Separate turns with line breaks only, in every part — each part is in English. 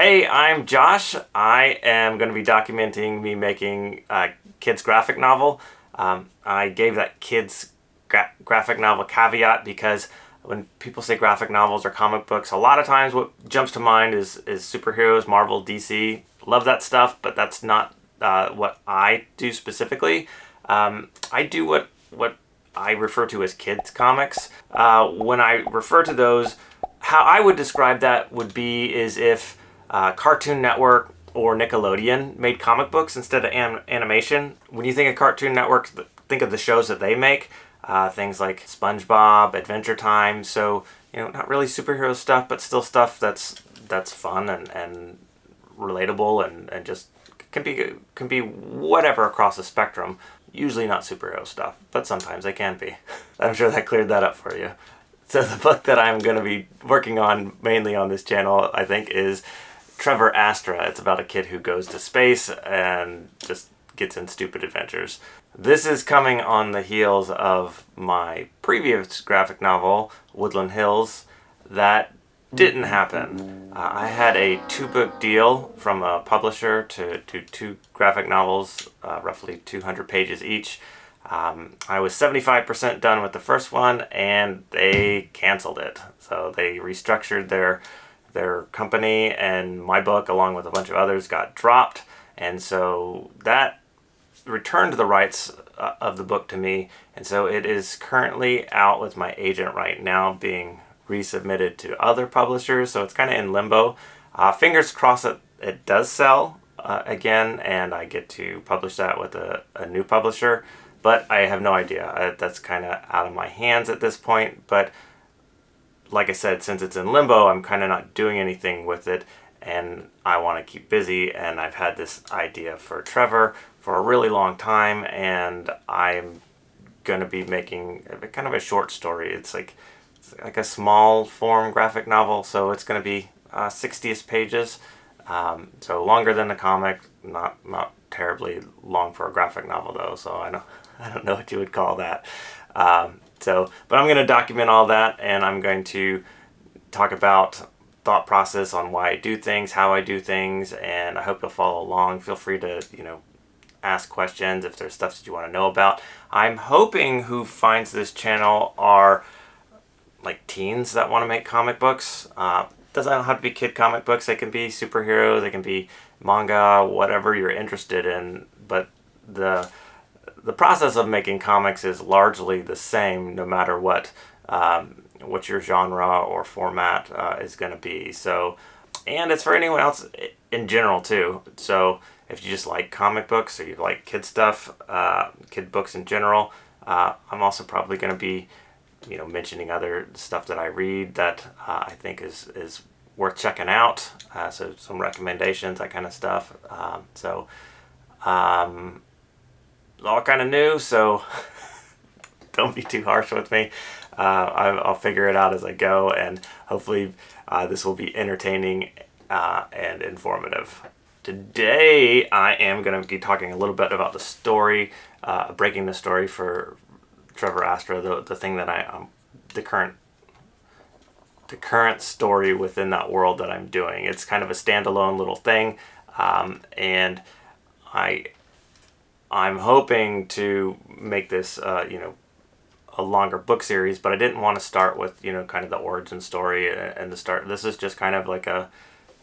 Hey, I'm Josh. I am going to be documenting me making a kids graphic novel. I gave that kids graphic novel caveat because when people say graphic novels or comic books, a lot of times what jumps to mind is superheroes, Marvel, DC. Love that stuff, but that's not what I do specifically. I do what I refer to as kids comics. When I refer to those, how I would describe that would be is if Cartoon Network or Nickelodeon made comic books instead of animation. When you think of Cartoon Network, think of the shows that they make. Things like SpongeBob, Adventure Time. So, not really superhero stuff, but still stuff that's fun and relatable and just can be whatever across the spectrum. Usually not superhero stuff, but sometimes they can be. I'm sure that cleared that up for you. So the book that I'm going to be working on mainly on this channel, I think, is Trevor Astra. It's about a kid who goes to space and just gets in stupid adventures. This is coming on the heels of my previous graphic novel, Woodland Hills, that didn't happen. I had a 2-book deal from a publisher to 2 graphic novels, roughly 200 pages each. I was 75% done with the first one, and they canceled it. So they restructured their company, and my book, along with a bunch of others, got dropped. And so that returned the rights of the book to me. And so it is currently out with my agent right now, being resubmitted to other publishers. So it's kind of in limbo. Fingers crossed that it does sell again, and I get to publish that with a new publisher. But I have no idea. That's kind of out of my hands at this point. But like I said, since it's in limbo, I'm kind of not doing anything with it, and I want to keep busy. And I've had this idea for Trevor for a really long time, and I'm going to be making kind of a short story. It's like a small form graphic novel, so it's going to be 60-ish pages. So longer than the comic, not terribly long for a graphic novel though. So I don't know what you would call that. But I'm going to document all that, and I'm going to talk about thought process on why I do things, how I do things, and I hope you'll follow along. Feel free to, ask questions if there's stuff that you want to know about. I'm hoping who finds this channel are like teens that want to make comic books. Doesn't have to be kid comic books. They can be superheroes, they can be manga, whatever you're interested in. But the process of making comics is largely the same, no matter what your genre or format is going to be. So, and it's for anyone else in general too. So if you just like comic books or you like kid stuff, kid books in general, I'm also probably going to be, mentioning other stuff that I read that I think is worth checking out. So some recommendations, that kind of stuff. All kind of new, so don't be too harsh with me. I'll figure it out as I go, and hopefully this will be entertaining and informative. Today I am going to be talking a little bit about the story, breaking the story for Trevor Astra, the thing that the current story within that world that I'm doing. It's kind of a standalone little thing, and I'm hoping to make this, a longer book series, but I didn't want to start with, kind of the origin story and the start. This is just kind of like a,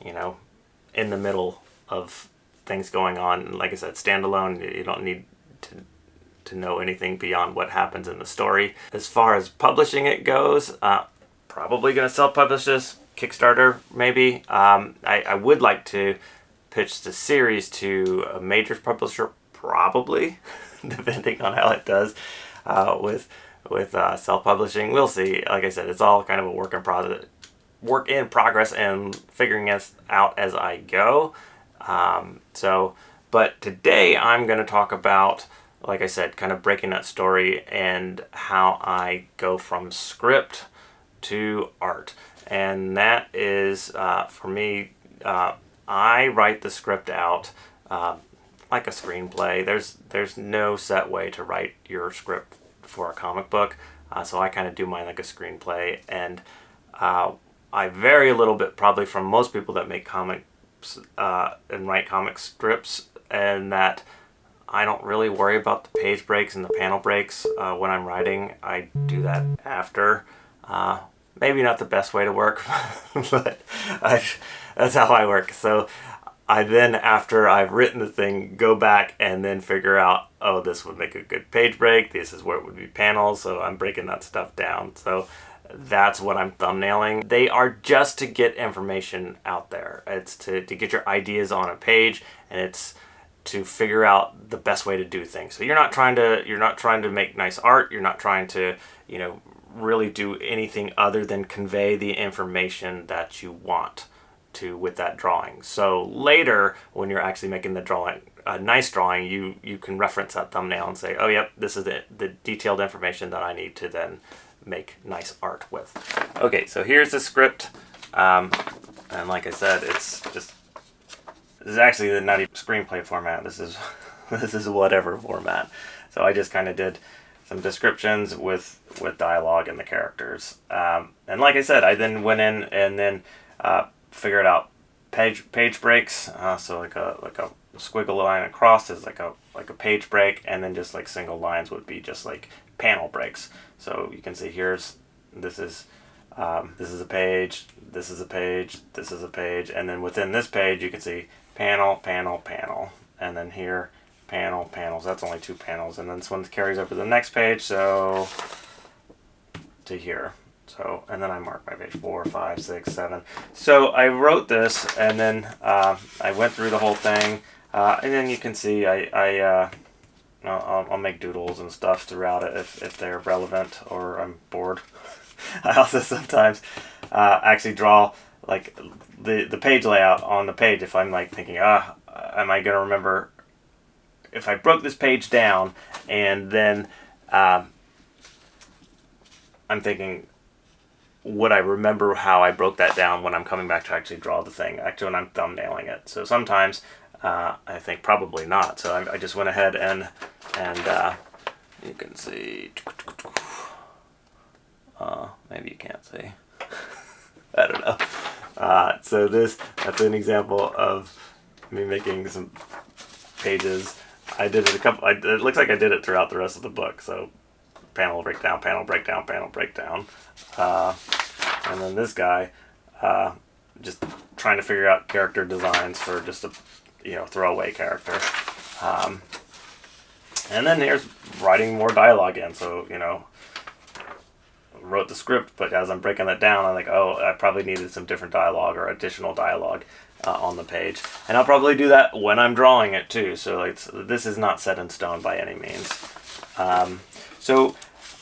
in the middle of things going on. And like I said, standalone. You don't need to know anything beyond what happens in the story. As far as publishing it goes, probably going to self-publish this, Kickstarter maybe. I would like to pitch the series to a major publisher, probably, depending on how it does with self-publishing. We'll see. Like I said, it's all kind of a work in progress and figuring it out as I go. But today I'm going to talk about, like I said, kind of breaking that story and how I go from script to art. And that is, for me, I write the script out like a screenplay. There's no set way to write your script for a comic book. So I kind of do mine like a screenplay. And I vary a little bit probably from most people that make comic and write comic strips, and that I don't really worry about the page breaks and the panel breaks when I'm writing. I do that after. Maybe not the best way to work, but that's how I work. So I then, after I've written the thing, go back and then figure out, oh, this would make a good page break. This is where it would be panels. So I'm breaking that stuff down. So that's what I'm thumbnailing. They are just to get information out there. It's to get your ideas on a page, and it's to figure out the best way to do things. So you're not trying to make nice art. You're not trying to, really do anything other than convey the information that you want to with that drawing. So later, when you're actually making the drawing, a nice drawing, you can reference that thumbnail and say, oh, yep, this is the detailed information that I need to then make nice art with. Okay, so here's the script, and like I said, this is actually not even screenplay format. This is whatever format. So I just kind of did some descriptions with dialogue and the characters, and like I said, I then went in and then figured out page breaks. So like a squiggle line across is like a page break, and then just like single lines would be just like panel breaks. So you can see this is a page, this is a page, this is a page, and then within this page you can see panel, panel, panel, and then here panel, panels. That's only 2 panels, and then this one carries over to the next page, so to here. So, and then I mark my page 4, 5, 6, 7. So I wrote this, and then I went through the whole thing, and then you can see I'll make doodles and stuff throughout it if they're relevant or I'm bored. I also sometimes actually draw like the page layout on the page if I'm like thinking, am I going to remember if I broke this page down, and then I'm thinking, would I remember how I broke that down when I'm coming back to actually draw the thing, actually when I'm thumbnailing it? So sometimes I think probably not. So I just went ahead and you can see, maybe you can't see. I don't know. So that's an example of me making some pages. I did it it looks like I did it throughout the rest of the book. So panel breakdown, panel breakdown, panel breakdown. And then this guy, just trying to figure out character designs for just a, throwaway character. And then here's writing more dialogue in. So, wrote the script, but as I'm breaking that down, I'm like, oh, I probably needed some different dialogue or additional dialogue on the page. And I'll probably do that when I'm drawing it too. So this is not set in stone by any means. So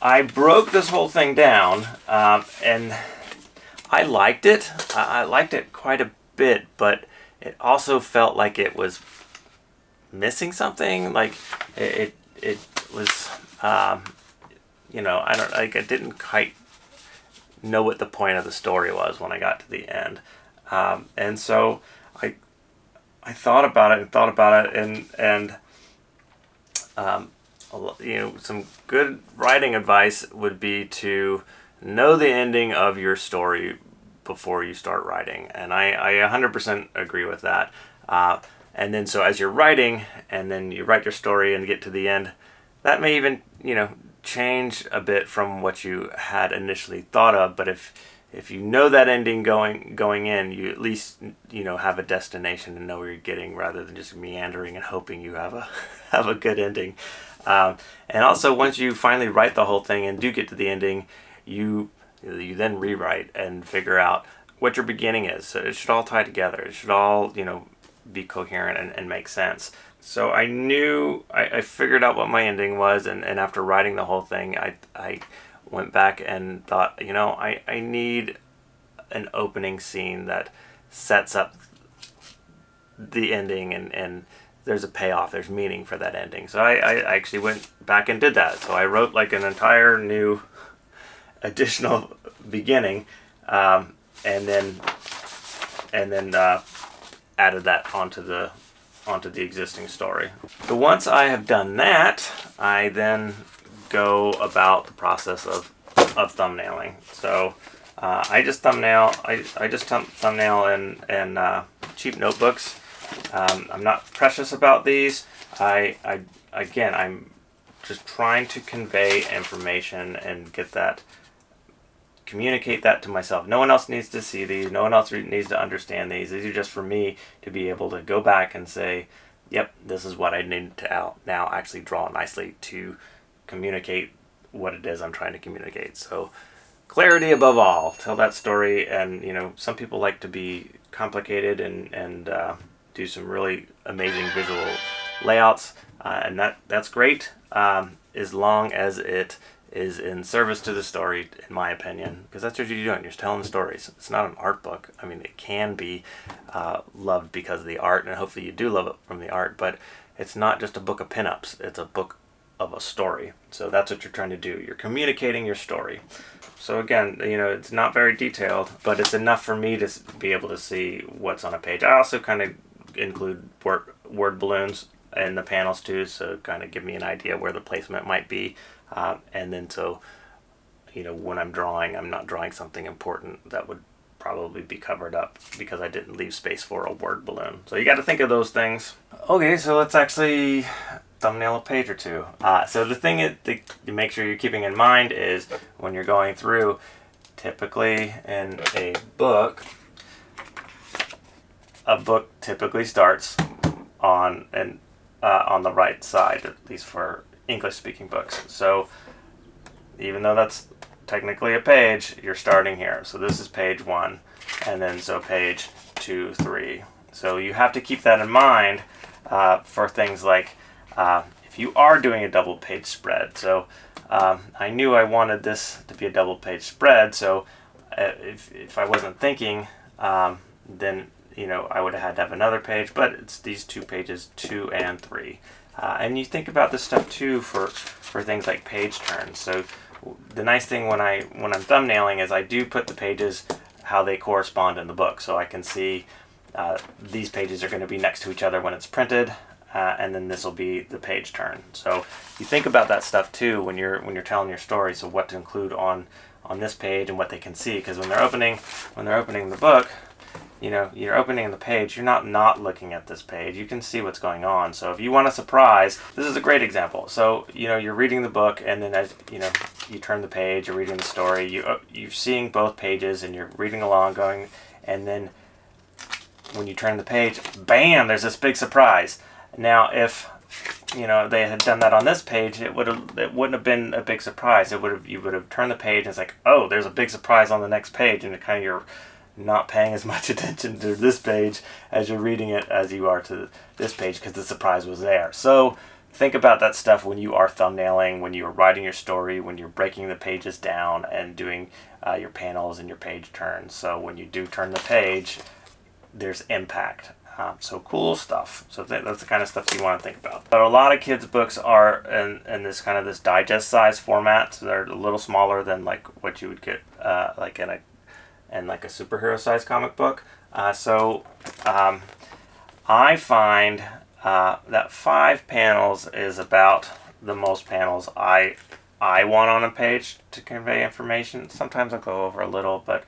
I broke this whole thing down, and I liked it. I liked it quite a bit, but it also felt like it was missing something. Like it was, I didn't quite know what the point of the story was when I got to the end. And so I thought about it and some good writing advice would be to know the ending of your story before you start writing. And I 100% agree with that. And then so as you're writing, and then you write your story and get to the end, that may even, change a bit from what you had initially thought of. But if you know that ending going in, you at least have a destination and know where you're getting, rather than just meandering and hoping you have a good ending. And also, once you finally write the whole thing and do get to the ending, you then rewrite and figure out what your beginning is. So it should all tie together. It should all be coherent and make sense. So I knew, I figured out what my ending was, and after writing the whole thing, I went back and thought, I need an opening scene that sets up the ending, and there's a payoff, there's meaning for that ending. So I actually went back and did that. So I wrote like an entire new additional beginning, and then added that onto the existing story. So once I have done that, I then go about the process of thumbnailing. So I just thumbnail and cheap notebooks. I'm not precious about these. Again, I'm just trying to convey information and communicate that to myself. No one else needs to see these. No one else needs to understand these. These are just for me to be able to go back and say, yep, this is what I need to now actually draw nicely to communicate what it is I'm trying to communicate. So clarity above all. Tell that story. And some people like to be complicated and do some really amazing visual layouts, and that's great, as long as it is in service to the story, in my opinion, because that's what you're doing. You're telling stories. It's not an art book. I mean, it can be loved because of the art, and hopefully you do love it from the art, but it's not just a book of pinups. It's a book of a story. So that's what you're trying to do. You're communicating your story. So again, it's not very detailed, but it's enough for me to be able to see what's on a page. I also kind of include word balloons in the panels too, so kind of give me an idea where the placement might be. And then so, when I'm drawing, I'm not drawing something important that would probably be covered up because I didn't leave space for a word balloon. So you got to think of those things. Okay, so let's actually thumbnail a page or two. So the thing to make sure you're keeping in mind is when you're going through, typically in a book typically starts on the right side, at least for English-speaking books. So even though that's technically a page, you're starting here. So this is page 1, and then so page 2, 3. So you have to keep that in mind for things like if you are doing a double page spread. So I knew I wanted this to be a double page spread, so if I wasn't thinking, then I would have had to have another page, but it's these two pages, 2 and 3. And you think about this stuff too for things like page turns. So the nice thing when I'm thumbnailing is I do put the pages how they correspond in the book, so I can see these pages are going to be next to each other when it's printed, and then this will be the page turn. So you think about that stuff too when you're telling your story. So what to include on this page and what they can see, because when they're opening the book, you're opening the page, you're not looking at this page. You can see what's going on. So if you want a surprise, this is a great example. So, you're reading the book, and then as, you turn the page, you're reading the story, you're seeing both pages, and you're reading along, going, and then when you turn the page, bam, there's this big surprise. Now, if, they had done that on this page, it wouldn't have been a big surprise. You would have turned the page, and it's like, oh, there's a big surprise on the next page, and it kind of you're not paying as much attention to this page as you're reading it as you are to this page because the surprise was there. So think about that stuff when you are thumbnailing, when you are writing your story, when you're breaking the pages down and doing your panels and your page turns. So when you do turn the page, there's impact. So cool stuff. So that's the kind of stuff you want to think about. But a lot of kids' books are in this kind of this digest size format. So they're a little smaller than like what you would get like in a superhero size comic book. So I find that 5 panels is about the most panels I want on a page to convey information. Sometimes I'll go over a little, but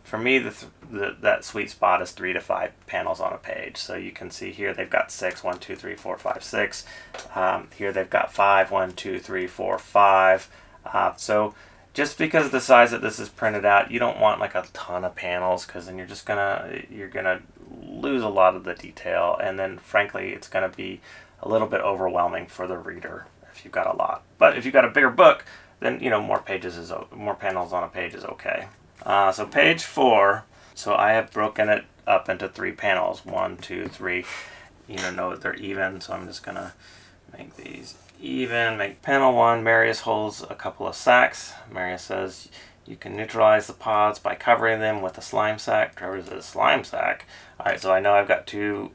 for me that sweet spot is 3 to 5 panels on a page. So you can see here they've got 6, 1, 2, 3, 4, 5, 6. Here they've got 5, 1, 2, 3, 4, 5. So just because of the size that this is printed out, you don't want like a ton of panels, because then you're gonna lose a lot of the detail, and then frankly it's gonna be a little bit overwhelming for the reader if you've got a lot. But if you've got a bigger book, then more panels on a page is okay. So page 4. So I have broken it up into 3 panels. 1, 2, 3. Know they're even, so I'm just gonna make these even. Make panel 1. Marius holds a couple of sacks. Marius says you can neutralize the pods by covering them with a slime sack. Trevor says slime sack. Alright, so I know I've got 2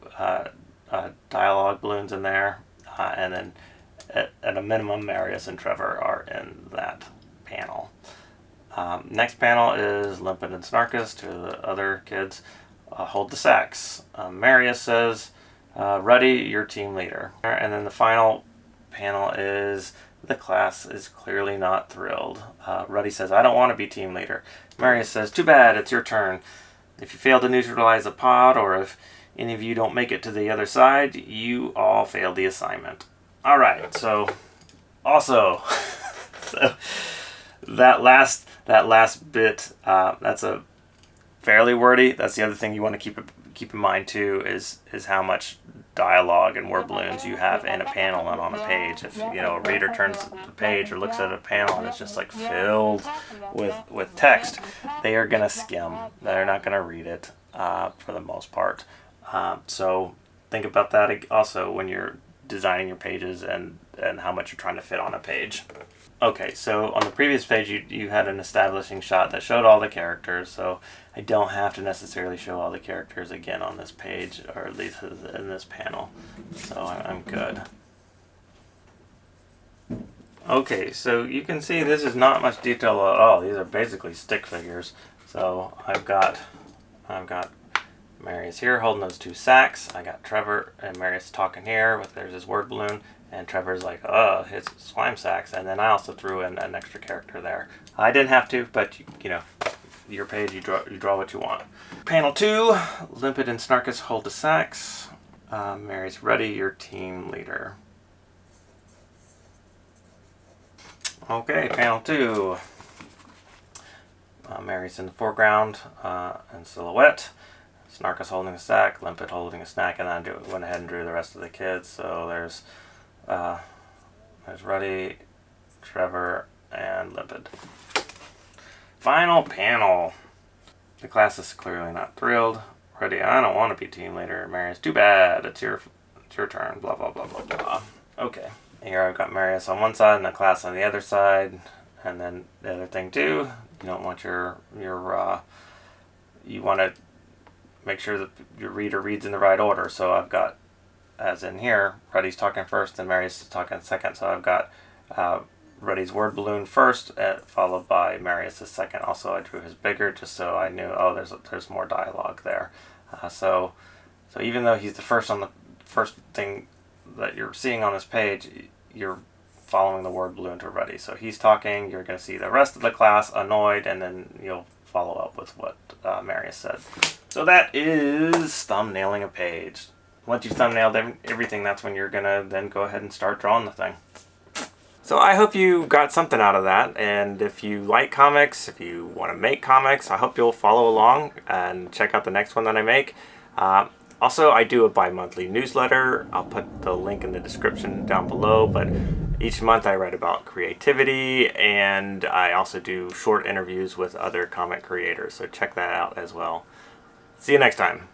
dialogue balloons in there, and then at a minimum Marius and Trevor are in that panel. Next panel is Limpet and Snarkus, 2 of the other kids, hold the sacks. Marius says, Ruddy, you're team leader. And then the final panel is the class is clearly not thrilled. Ruddy says, I don't want to be team leader. Marius says, too bad, it's your turn. If you fail to neutralize a pod, or if any of you don't make it to the other side, you all failed the assignment. Alright, so also so that last bit, that's a fairly wordy. That's the other thing you want to keep in mind too, is how much dialogue and word balloons you have in a panel and on a page. If a reader turns the page or looks at a panel and it's just like filled with text, they are gonna skim. They're not gonna read it for the most part. So think about that also when you're designing your pages and how much you're trying to fit on a page. Okay, so on the previous page you had an establishing shot that showed all the characters, so I don't have to necessarily show all the characters again on this page, or at least in this panel, so I'm good. Okay, so you can see this is not much detail at all. These are basically stick figures. So I've got Marius here holding those two sacks. I got Trevor and Marius talking here. There's his word balloon. And Trevor's like, oh, his slime sacks. And then I also threw in an extra character there. I didn't have to, but your page, you draw what you want. Panel 2, Limpet and Snarkus hold the sacks. Mary's ready, your team leader. Okay, panel 2. Mary's in the foreground in silhouette. Snarkus holding a sack, Limpet holding a snack, and then I went ahead and drew the rest of the kids. So there's Ruddy, Trevor, and Limpet. Final panel. The class is clearly not thrilled. Ruddy, I don't want to be team leader. Marius, too bad. It's your turn. Blah blah blah blah blah. Okay. Here I've got Marius on one side and the class on the other side. And then the other thing too, you don't want you want to make sure that your reader reads in the right order. So I've got, as in here, Ruddy's talking first and Marius is talking second. So I've got Ruddy's word balloon first, followed by Marius' second. Also, I drew his bigger just so I knew, oh, there's more dialogue there. So even though he's the first thing that you're seeing on this page, you're following the word balloon to Ruddy. So he's talking, you're going to see the rest of the class annoyed, and then you'll follow up with what Marius said. So that is thumbnailing a page. Once you've thumbnailed everything, that's when you're going to then go ahead and start drawing the thing. So I hope you got something out of that, and if you like comics, if you want to make comics, I hope you'll follow along and check out the next one that I make. Also, I do a bi-monthly newsletter. I'll put the link in the description down below, but each month I write about creativity, and I also do short interviews with other comic creators, so check that out as well. See you next time.